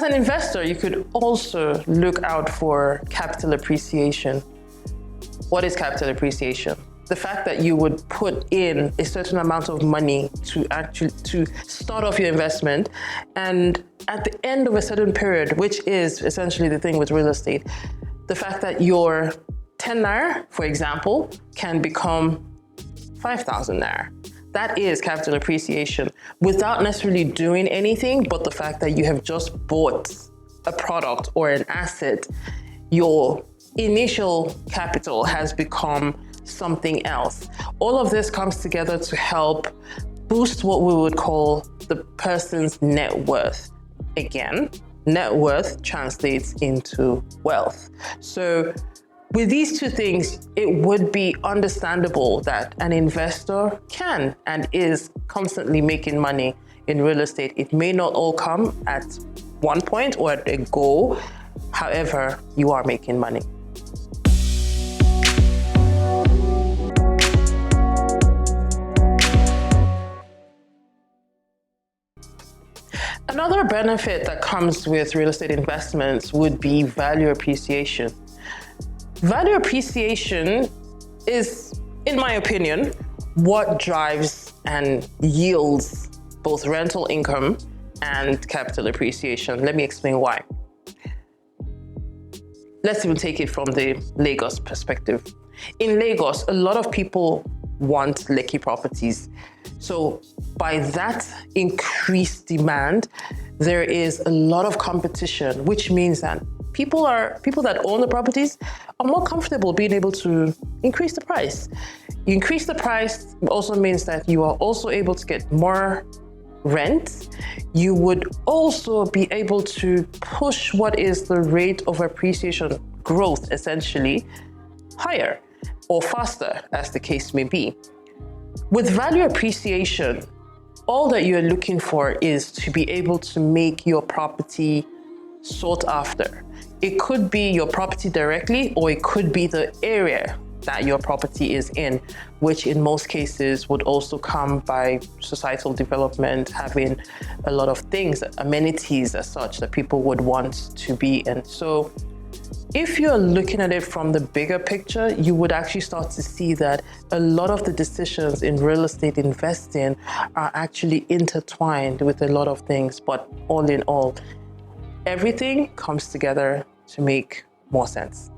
an investor, you could also look out for capital appreciation. What is capital appreciation? The fact that you would put in a certain amount of money to start off your investment, and at the end of a certain period, which is essentially the thing with real estate, the fact that your 10 naira, for example, can become 5,000 naira. That is capital appreciation without necessarily doing anything, but the fact that you have just bought a product or an asset, your initial capital has become something else. All of this comes together to help boost what we would call the person's net worth. Again, net worth translates into wealth. So with these two things, it would be understandable that an investor can and is constantly making money in real estate. It may not all come at one point or at a go. However, you are making money. Another benefit that comes with real estate investments would be value appreciation. Value appreciation is, in my opinion, what drives and yields both rental income and capital appreciation. Let me explain why. Let's even take it from the Lagos perspective. In Lagos, a lot of people want Lekki properties. So by that increased demand, there is a lot of competition, which means that people that own the properties are more comfortable being able to increase the price. You increase the price also means that you are also able to get more rent. You would also be able to push what is the rate of appreciation growth essentially higher or faster, as the case may be. With value appreciation, all that you're looking for is to be able to make your property sought after. It could be your property directly, or it could be the area that your property is in, which in most cases would also come by societal development, having a lot of things, amenities as such that people would want to be in. So if you're looking at it from the bigger picture, you would actually start to see that a lot of the decisions in real estate investing are actually intertwined with a lot of things. But all in all, everything comes together to make more sense.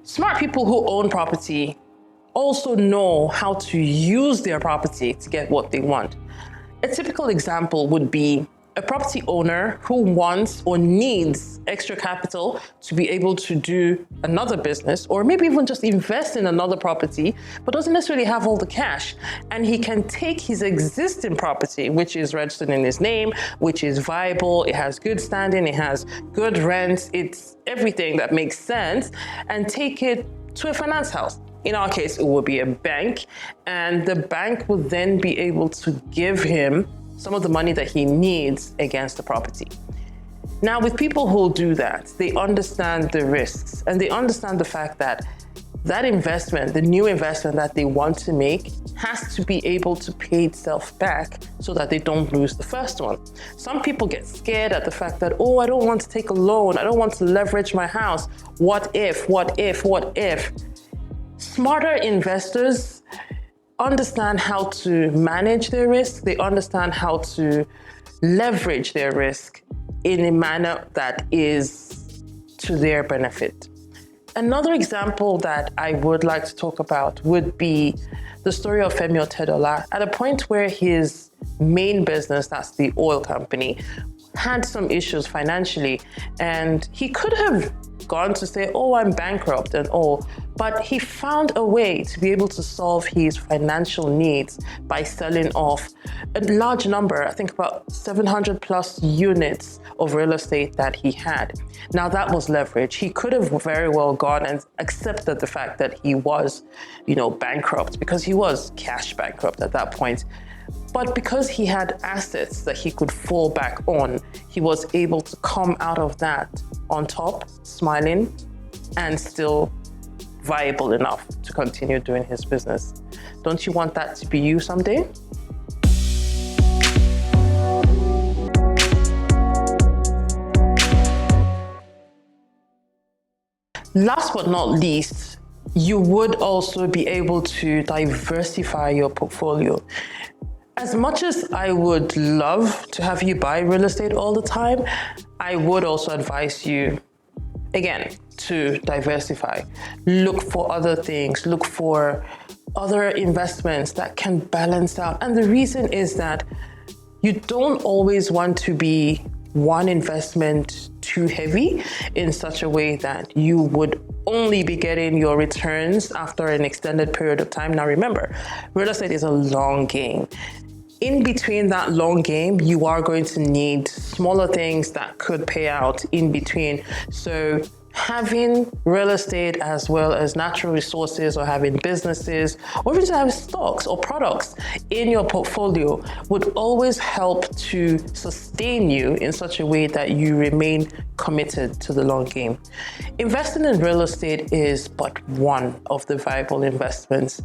Smart people who own property also know how to use their property to get what they want. A typical example would be a property owner who wants or needs extra capital to be able to do another business, or maybe even just invest in another property, but doesn't necessarily have all the cash. And he can take his existing property, which is registered in his name, which is viable, it has good standing, it has good rent, it's everything that makes sense, and take it to a finance house. In our case, it will be a bank, and the bank will then be able to give him some of the money that he needs against the property. Now, with people who do that, they understand the risks, and they understand the fact that that investment, the new investment that they want to make, has to be able to pay itself back so that they don't lose the first one. Some people get scared at the fact that, oh, I don't want to take a loan, I don't want to leverage my house. What if? Smarter investors understand how to manage their risk. They understand how to leverage their risk in a manner that is to their benefit. Another example that I would like to talk about would be the story of Femi Otedola. At a point where his main business, that's the oil company, had some issues financially, and he could have gone to say, oh, I'm bankrupt and all, but he found a way to be able to solve his financial needs by selling off a large number, I think about 700 plus units of real estate that he had. Now that was leverage. He could have very well gone and accepted the fact that he was, bankrupt, because he was cash bankrupt at that point. But because he had assets that he could fall back on, he was able to come out of that on top, smiling, and still viable enough to continue doing his business. Don't you want that to be you someday? Last but not least, you would also be able to diversify your portfolio. As much as I would love to have you buy real estate all the time, I would also advise you, again, to diversify. Look for other things, look for other investments that can balance out. And the reason is that you don't always want to be one investment too heavy in such a way that you would only be getting your returns after an extended period of time. Now remember, real estate is a long game. In between that long game, you are going to need smaller things that could pay out in between. So having real estate as well as natural resources, or having businesses, or even having stocks or products in your portfolio would always help to sustain you in such a way that you remain committed to the long game. Investing in real estate is but one of the viable investments.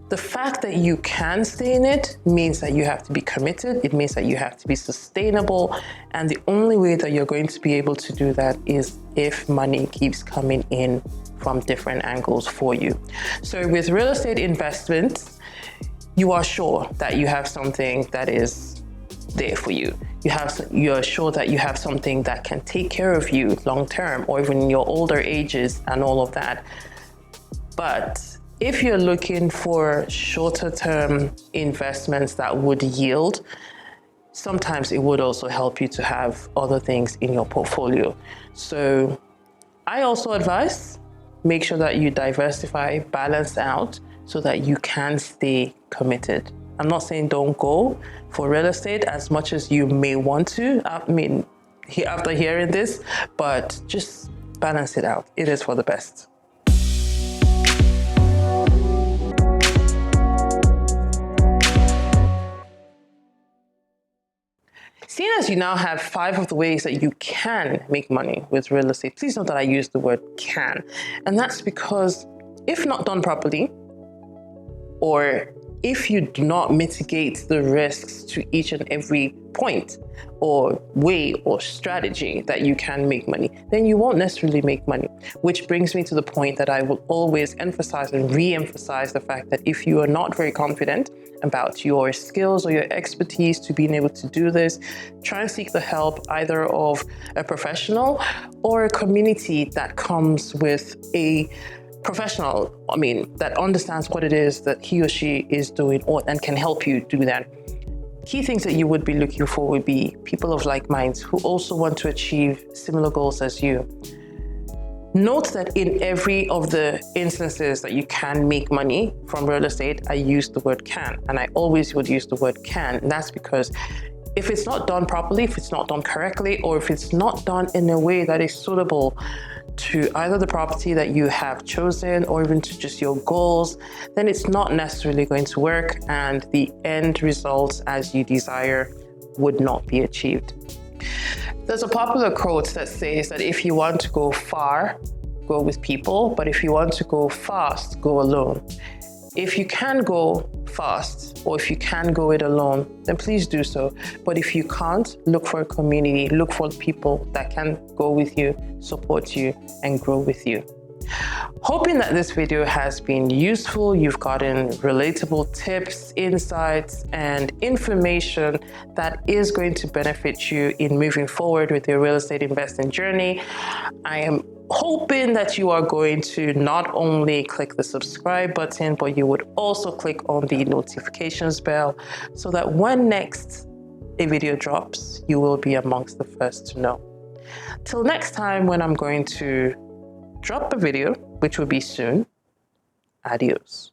The fact that you can stay in it means that you have to be committed. It means that you have to be sustainable. And the only way that you're going to be able to do that is if money keeps coming in from different angles for you. So with real estate investments, you are sure that you have something that is there for you. You're sure that you have something that can take care of you long term, or even in your older ages and all of that. But if you're looking for shorter term investments that would yield, sometimes it would also help you to have other things in your portfolio. So I also advise, make sure that you diversify, balance out so that you can stay committed. I'm not saying don't go for real estate as much as you may want to, after hearing this, but just balance it out. It is for the best. Seeing as you now have 5 of the ways that you can make money with real estate, please note that I use the word can. And that's because if not done properly, or if you do not mitigate the risks to each and every point or way or strategy that you can make money, then you won't necessarily make money. Which brings me to the point that I will always emphasize and re-emphasize the fact that if you are not very confident about your skills or your expertise to being able to do this, try and seek the help either of a professional or a community that comes with a professional, that understands what it is that he or she is doing and can help you do that. Key things that you would be looking for would be people of like minds who also want to achieve similar goals as you. Note that in every of the instances that you can make money from real estate, I use the word can, and I always would use the word can. And that's because if it's not done properly, if it's not done correctly, or if it's not done in a way that is suitable to either the property that you have chosen or even to just your goals, then it's not necessarily going to work, and the end results as you desire would not be achieved. There's a popular quote that says that if you want to go far, go with people, but if you want to go fast, go alone. If you can go fast, or if you can go it alone, then please do so. But if you can't, look for a community, look for people that can go with you, support you, and grow with you. Hoping that this video has been useful. You've gotten relatable tips, insights, and information that is going to benefit you in moving forward with your real estate investing journey. I am hoping that you are going to not only click the subscribe button, but you would also click on the notifications bell so that when next a video drops, you will be amongst the first to know. Till next time, when I'm going to drop a video, which will be soon, adios.